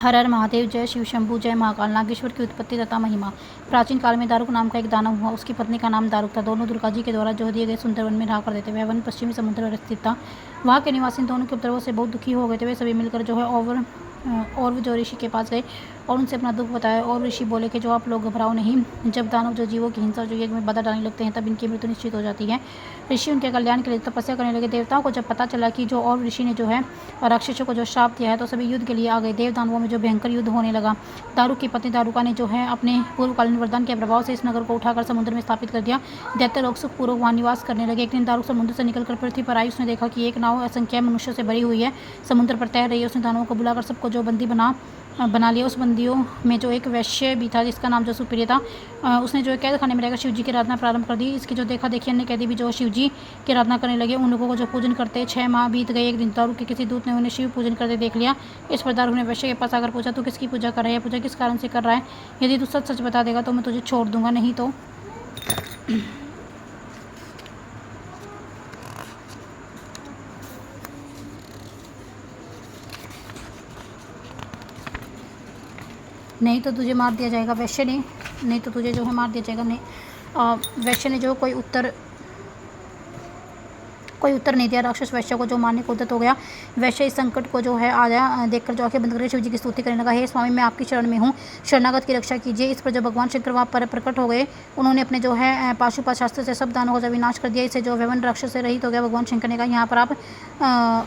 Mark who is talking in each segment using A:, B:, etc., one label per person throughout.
A: हर हर महादेव, जय शिव शंभू, जय महाकाल। नागेश्वर की उत्पत्ति तथा महिमा। प्राचीन काल में दारुक नाम का एक दानव हुआ। उसकी पत्नी का नाम दारुक था। दोनों दुर्गा जी के द्वारा जो दिए गए सुंदर वन में रहा करते थे। वह वन पश्चिमी समुद्र पर स्थित था। वहाँ के निवासी दोनों के उपद्रवों से बहुत दुखी हो गए थे। वे सभी मिलकर जो है और जो ऋषि के पास गए और उनसे अपना दुख बताया। और ऋषि बोले कि जो आप लोग घबराओ नहीं, जब दानव जो जीवों की हिंसा जो यज्ञ में बाधा डालने लगते हैं तब इनकी मृत्यु निश्चित हो जाती है। ऋषि उनके कल्याण के लिए तपस्या करने लगे। देवताओं को जब पता चला कि जो और ऋषि ने जो है राक्षसों को जो श्राप दिया है तो सभी युद्ध के लिए आ गए। देव दानवों में जो भयंकर युद्ध होने लगा। दारुक की पत्नी दारुका ने जो है अपने पूर्वकालीन वरदान के प्रभाव से इस नगर को उठाकर समुद्र में स्थापित कर दिया। दैत्य लोग सुखपूर्वक वहाँ निवास करने लगे। एक दिन दारुक समुद्र से निकलकर पृथ्वी पर आई। उसने देखा कि एक नाव असंख्य मनुष्यों से भरी हुई है, समुद्र पर तैर रही है। उसने दानवों को बुलाकर सबको जो बंदी बना लिया। उस बंदियों में जो एक वैश्य भी था जिसका नाम जो सुप्रिय था। उसने जो कैद खाने में रहकर शिवजी की आराधना प्रारंभ कर दी। इसकी जो देखा देखी अन्य कैदी भी जो शिवजी की आराधना करने लगे। उन लोगों को जो पूजन करते 6 माह बीत गए। एक दिन दारुक के किसी दूत ने उन्हें शिव पूजन करते देख लिया। इस पर दारुक ने वैश्य के पास आकर पूछा, तू किसकी पूजा कर रहा है? पूजा किस कारण से कर रहा है? यदि तू सच सच बता देगा तो मैं तुझे छोड़ दूंगा, नहीं तो तुझे मार दिया जाएगा। वैश्य ने नहीं तो तुझे जो है मार दिया जाएगा। वैश्य ने जो कोई उत्तर नहीं दिया। राक्षस वैश्य को जो मारने को उद्यत हो गया। वैश्य इस संकट को जो है आया देखकर जो आंखें बंद करके शिवजी की स्तुति करने लगा। हे स्वामी, मैं आपकी शरण में हूँ, शरणागत की रक्षा कीजिए। इस पर जब भगवान शंकर वहाँ पर प्रकट हो गए, उन्होंने अपने जो है पाशुपत शास्त्र से सब दानों का जो विनाश कर दिया। इससे जो व्यवन राक्षस से रहित हो गया। भगवान शंकर ने कहा, यहाँ पर आप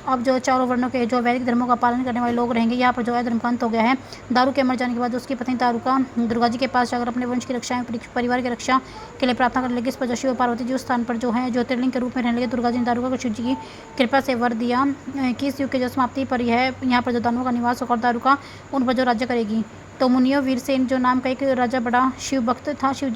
A: अब जो चारों वर्णों के जो वैदिक धर्मों का पालन करने वाले लोग रहेंगे। यहाँ पर जो है धर्म का अंत हो गया है। दारू के मर जाने के बाद उसकी पत्नी दारुका दुर्गा जी के पास जाकर अपने वंश की रक्षा परिवार की रक्षा के लिए प्रार्थना करने लगी। इस पर जो शिव पार्वती जी उस स्थान पर जो है ज्योतिर्लिंग के रूप में रहने लगे। दुर्गा जी ने दारुका को शिव जी की कृपा से वर दिया कि इस युग के जो समाप्ति पर यहाँ पर जो दानवों का निवास होकर दारुका उन पर जो राज्य करेगी। तो मुनियो वीरसेन जो नाम का एक राजा बड़ा शिव भक्त था। शिव